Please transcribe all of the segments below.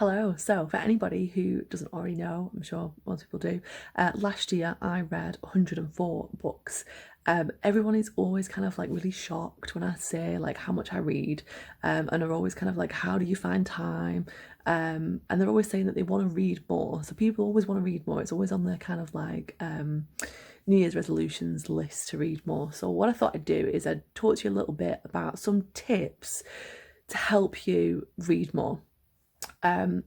Hello. So, for anybody who doesn't already know, I'm sure most people do, last year I read 104 books. Everyone is always kind of like really shocked when I say like how much I read, and are always kind of like, how do you find time? And they're always saying that they want to read more. So people always want to read more. It's always on their kind of like New Year's resolutions list to read more. So what I thought I'd do is I'd talk to you a little bit about some tips to help you read more. Um,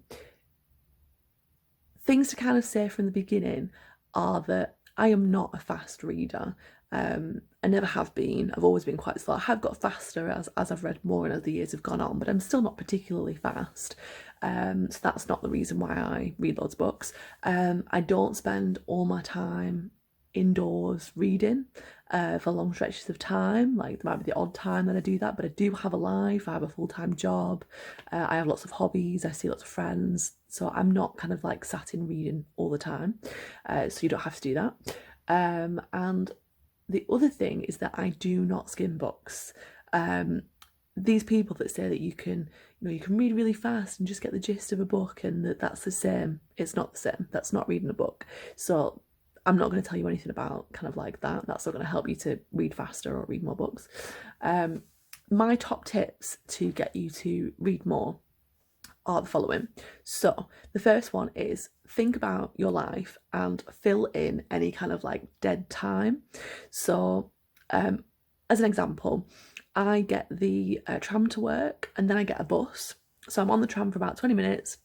Things to kind of say from the beginning are that I am not a fast reader. I never have been. I've always been quite slow. I have got faster as I've read more and as the years have gone on, but I'm still not particularly fast. So that's not the reason why I read loads of books. I don't spend all my time indoors reading for long stretches of time. Like there might be the odd time that I do that, but I do have a life. I have a full-time job. I have lots of hobbies. I see lots of friends. So I'm not kind of like sat in reading all the time. So you don't have to do that. And the other thing is that I do not skim books. These people that say that you can read really fast and just get the gist of a book and that's the same. It's not the same. That's not reading a book. So I'm not going to tell you anything about kind of like that. That's not going to help you to read faster or read more books. My top tips to get you to read more are the following. So the first one is think about your life and fill in any kind of like dead time. So as an example, I get the tram to work and then I get a bus. So I'm on the tram for about 20 minutes.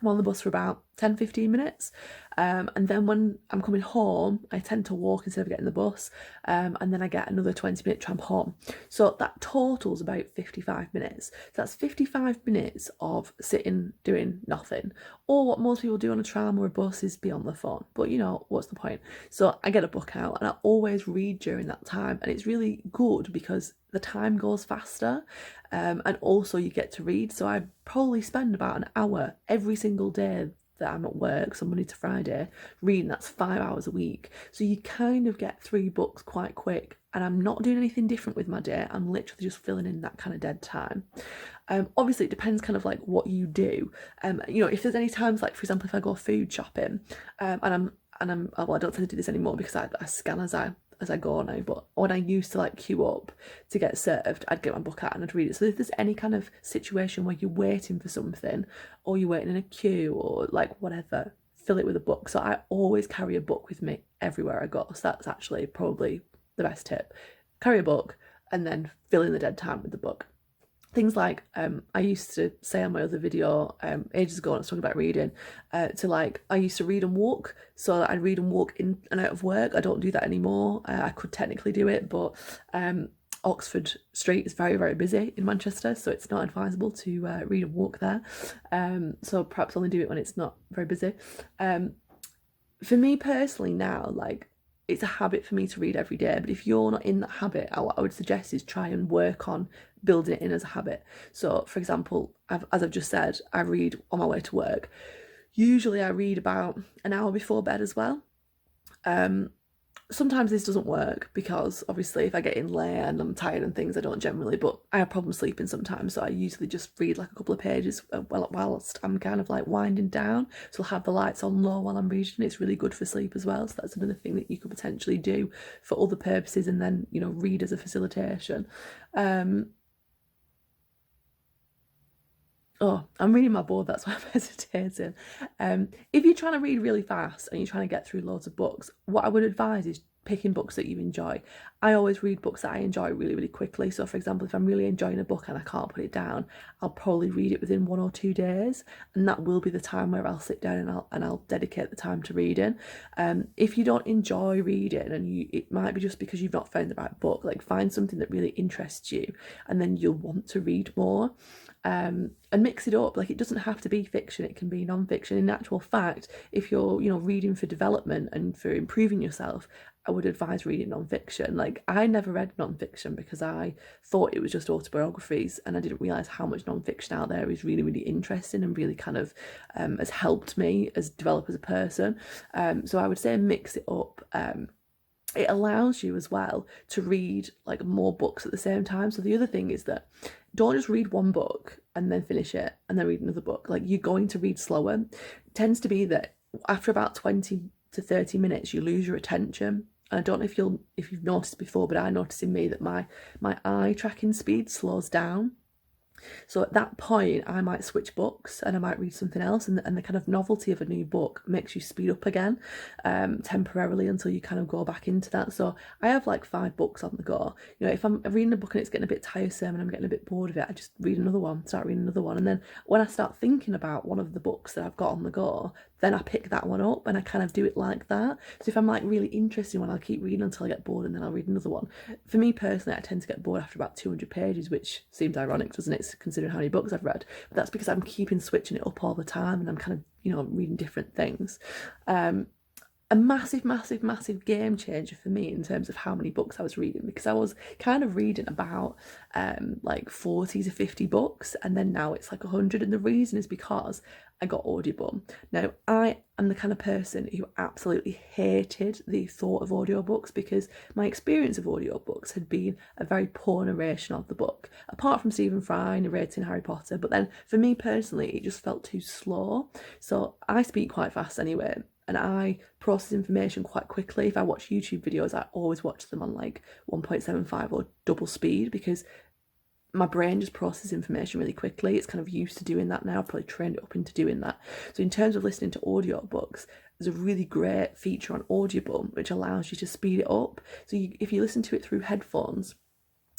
I'm on the bus for about 10-15 minutes, and then when I'm coming home I tend to walk instead of getting the bus, and then I get another 20-minute tram home, so that totals about 55 minutes. So that's 55 minutes of sitting doing nothing, or what most people do on a tram or a bus is be on the phone, but what's the point? So I get a book out and I always read during that time, and it's really good because the time goes faster, and also you get to read. So I probably spend about an hour every single day that I'm at work, so Monday to Friday, reading. That's 5 hours a week. So you kind of get 3 books quite quick, and I'm not doing anything different with my day. I'm literally just filling in that kind of dead time. Obviously it depends kind of like what you do. If there's any times, like for example, if I go food shopping, and I'm well, I don't tend to do this anymore because I scan as I go now, but when I used to like queue up to get served, I'd get my book out and I'd read it. So if there's any kind of situation where you're waiting for something, or you're waiting in a queue, or like whatever, fill it with a book. So I always carry a book with me everywhere I go. So that's actually probably the best tip. Carry a book and then fill in the dead time with the book. Things like I used to say on my other video ages ago when I was talking about reading, I used to read and walk. So I'd read and walk in and out of work. I don't do that anymore. I could technically do it, but Oxford Street is very, very busy in Manchester, so it's not advisable to read and walk there. So perhaps only do it when it's not very busy. For me personally now, like, it's a habit for me to read every day, but if you're not in that habit, what I would suggest is try and work on building it in as a habit. So for example, as I've just said, I read on my way to work. Usually I read about an hour before bed as well. Sometimes this doesn't work because obviously if I get in late and I'm tired and things, I don't generally, but I have problems sleeping sometimes, so I usually just read like a couple of pages whilst I'm kind of like winding down. So I'll have the lights on low while I'm reading. It's really good for sleep as well, so that's another thing that you could potentially do for other purposes, and then read as a facilitation. Oh, I'm reading my board, that's why I'm hesitating. If you're trying to read really fast and you're trying to get through loads of books, what I would advise is picking books that you enjoy. I always read books that I enjoy really, really quickly. So for example, if I'm really enjoying a book and I can't put it down, I'll probably read it within 1 or 2 days, and that will be the time where I'll sit down and I'll dedicate the time to reading. If you don't enjoy reading, and it might be just because you've not found the right book, like find something that really interests you and then you'll want to read more. And mix it up. Like, it doesn't have to be fiction, it can be non-fiction. In actual fact, if you're reading for development and for improving yourself, I would advise reading non-fiction. Like, I never read non-fiction because I thought it was just autobiographies, and I didn't realise how much non-fiction out there is really, really interesting and really kind of has helped me as develop as a person. So I would say mix it up. It allows you as well to read like more books at the same time. So the other thing is that don't just read one book and then finish it and then read another book. Like, you're going to read slower. It tends to be that after about 20 to 30 minutes, you lose your attention. And I don't know if you've noticed before, but I noticed in me that my eye tracking speed slows down. So at that point, I might switch books and I might read something else, and the kind of novelty of a new book makes you speed up again, temporarily, until you kind of go back into that. So I have like 5 books on the go. You know, if I'm reading a book and it's getting a bit tiresome and I'm getting a bit bored of it, I just read another one, start reading another one. And then when I start thinking about one of the books that I've got on the go, then I pick that one up and I kind of do it like that. So if I'm like really interested in one, I'll keep reading until I get bored and then I'll read another one. For me personally, I tend to get bored after about 200 pages, which seems ironic, doesn't it, considering how many books I've read? But that's because I'm keeping switching it up all the time and I'm kind of, you know, reading different things. A massive, massive, massive game changer for me in terms of how many books I was reading, because I was kind of reading about like 40 to 50 books, and then now it's like 100. And the reason is because I got Audible. Now, I am the kind of person who absolutely hated the thought of audiobooks, because my experience of audiobooks had been a very poor narration of the book, apart from Stephen Fry narrating Harry Potter. But then for me personally, it just felt too slow. So I speak quite fast anyway, and I process information quite quickly. If I watch YouTube videos, I always watch them on like 1.75 or double speed, because my brain just processes information really quickly. It's kind of used to doing that now. I've probably trained it up into doing that. So in terms of listening to audiobooks, there's a really great feature on Audible which allows you to speed it up. So if you listen to it through headphones,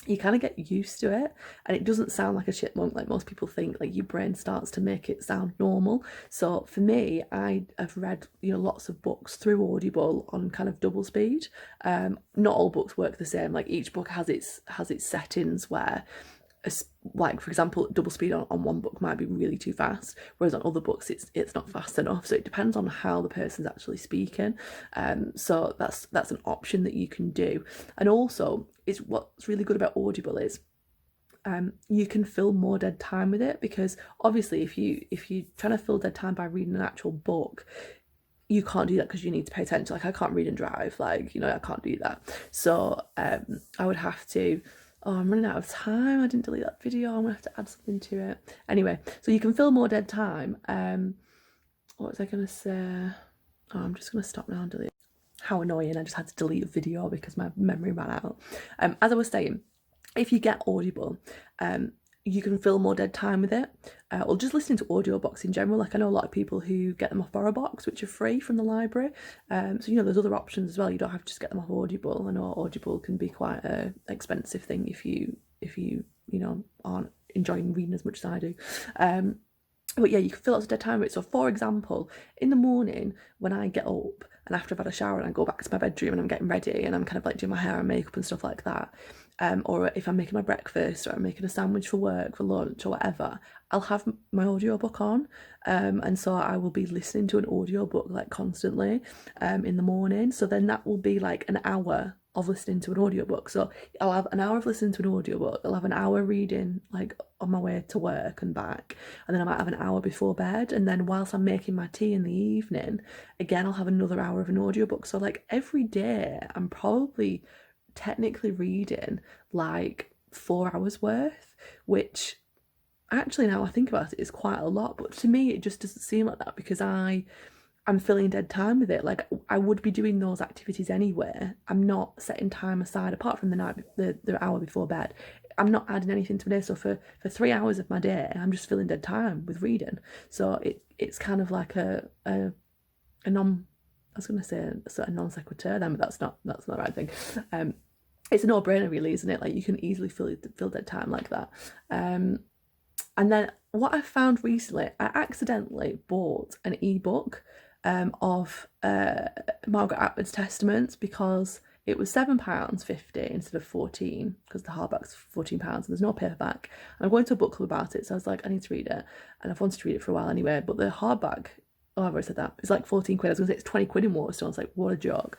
you kind of get used to it, and it doesn't sound like a chipmunk like most people think. Like, your brain starts to make it sound normal. So for me, I have read, you know, lots of books through Audible on kind of double speed. Not all books work the same. Like, each book has its settings where, like, for example, double speed on one book might be really too fast, whereas on other books it's not fast enough. So it depends on how the person's actually speaking. So that's an option that you can do. And also, it's what's really good about Audible is you can fill more dead time with it, because obviously if you're trying to fill dead time by reading an actual book, you can't do that because you need to pay attention. Like, I can't read and drive, like, you know, I can't do that. So I would have to, oh, I'm running out of time. I didn't delete that video. I'm gonna have to add something to it. Anyway, so you can fill more dead time. What was I gonna say? Oh, I'm just gonna stop now and delete. How annoying, I just had to delete a video because my memory ran out. As I was saying, if you get Audible, you can fill more dead time with it, or just listening to audiobooks in general. Like, I know a lot of people who get them off BorrowBox, which are free from the library. So, you know, there's other options as well. You don't have to just get them off Audible. I know Audible can be quite an expensive thing if you know, aren't enjoying reading as much as I do. But yeah, you can fill lots of dead time with it. So for example, in the morning when I get up and after I've had a shower and I go back to my bedroom and I'm getting ready and I'm kind of like doing my hair and makeup and stuff like that, or if I'm making my breakfast or I'm making a sandwich for work, for lunch or whatever, I'll have my audiobook on, and so I will be listening to an audiobook like constantly in the morning. So then that will be like an hour of listening to an audiobook. So I'll have an hour of listening to an audiobook, I'll have an hour reading like on my way to work and back, and then I might have an hour before bed, and then whilst I'm making my tea in the evening, again I'll have another hour of an audiobook. So like every day I'm probably technically reading like 4 hours worth, which actually, now I think about it, is quite a lot. But to me it just doesn't seem like that, because I'm filling dead time with it. Like, I would be doing those activities anyway. I'm not setting time aside, apart from the hour before bed. I'm not adding anything to my day. So for 3 hours of my day, I'm just filling dead time with reading. So it's kind of like a non, I was going to say a sort of non sequitur then, but that's not the right thing. It's a no-brainer really, isn't it? Like, you can easily fill dead time like that. And then what I found recently, I accidentally bought an ebook of Margaret Atwood's Testaments, because it was £7.50 instead of 14, because the hardback's £14 and there's no paperback. And I'm going to a book club about it, so I was like, I need to read it, and I've wanted to read it for a while anyway. But the hardback, oh, I've already said that, it's like 14 quid. I was going to say it's 20 quid in Waterstones. I was like, what a joke.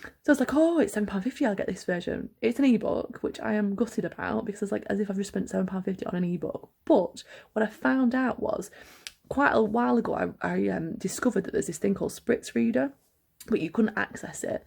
So I was like, oh, it's £7.50, I'll get this version. It's an ebook, which I am gutted about, because it's like as if I've just spent £7.50 on an ebook. But what I found out was, quite a while ago, I discovered that there's this thing called Spritz Reader, but you couldn't access it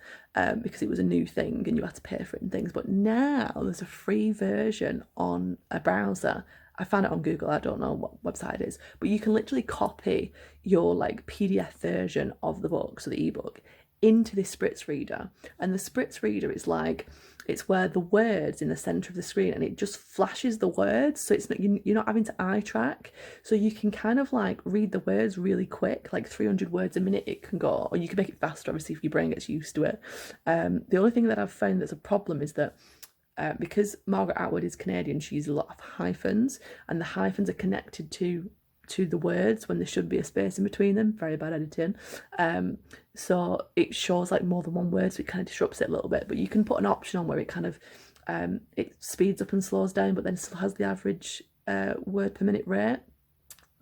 because it was a new thing and you had to pay for it and things. But now there's a free version on a browser. I found it on Google, I don't know what website it is, but you can literally copy your like PDF version of the book, so the ebook, into this Spritz Reader. And the Spritz Reader is like, it's where the words in the center of the screen, and it just flashes the words, so it's not, you're not having to eye track, so you can kind of like read the words really quick, like 300 words a minute it can go, or you can make it faster obviously if your brain gets used to it. The only thing that I've found that's a problem is that because Margaret Atwood is Canadian, she uses a lot of hyphens, and the hyphens are connected to the words when there should be a space in between them. Very bad editing. So it shows like more than one word, so it kind of disrupts it a little bit. But you can put an option on where it kind of it speeds up and slows down, but then still has the average word per minute rate.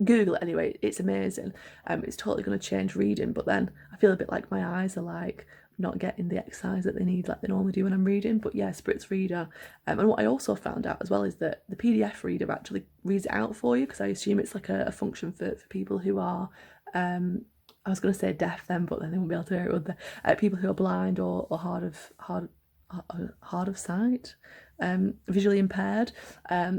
Google it anyway, it's amazing. It's totally going to change reading, but then I feel a bit like my eyes are like not getting the exercise that they need like they normally do when I'm reading. But yeah, Spritz Reader. And what I also found out as well is that the PDF reader actually reads it out for you, because I assume it's like a function for people who are I was going to say deaf then, but then they won't be able to hear it, would they? People who are blind or hard of sight, visually impaired.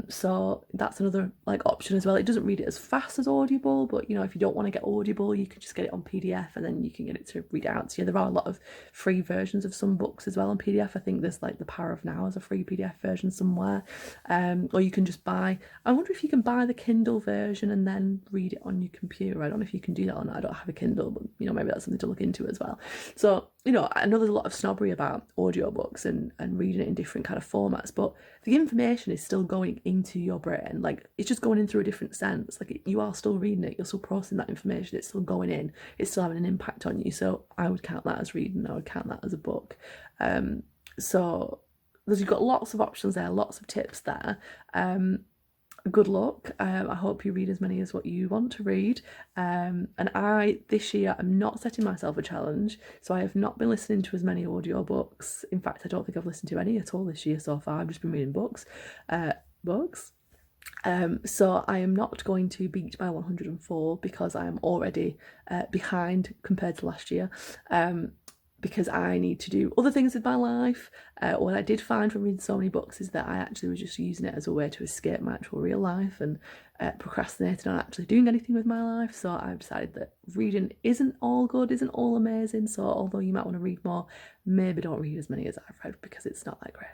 So that's another like option as well. It doesn't read it as fast as Audible, but you know, if you don't want to get Audible, you can just get it on PDF and then you can get it to read it out to you. There are a lot of free versions of some books as well on PDF. I think there's like The Power of Now as a free PDF version somewhere. Or you can just buy, I wonder if you can buy the Kindle version and then read it on your computer. I don't know if you can do that or not. I don't have a Kindle, but you know, maybe that's something to look into as well. So, you know, I know there's a lot of snobbery about audiobooks and reading it in different kind of formats, but the information is still going into your brain. Like, it's just going in through a different sense. Like, you are still reading it, you're still processing that information, it's still going in, it's still having an impact on you. So I would count that as reading, I would count that as a book. So you've got lots of options there, lots of tips there. Good luck. I hope you read as many as what you want to read. And this year, I'm not setting myself a challenge, so I have not been listening to as many audiobooks. In fact, I don't think I've listened to any at all this year so far. I've just been reading books. So I am not going to beat my 104 because I am already behind compared to last year. Because I need to do other things with my life. What I did find from reading so many books is that I actually was just using it as a way to escape my actual real life and procrastinating on actually doing anything with my life. So I've decided that reading isn't all good, isn't all amazing. So although you might want to read more, maybe don't read as many as I've read because it's not that great.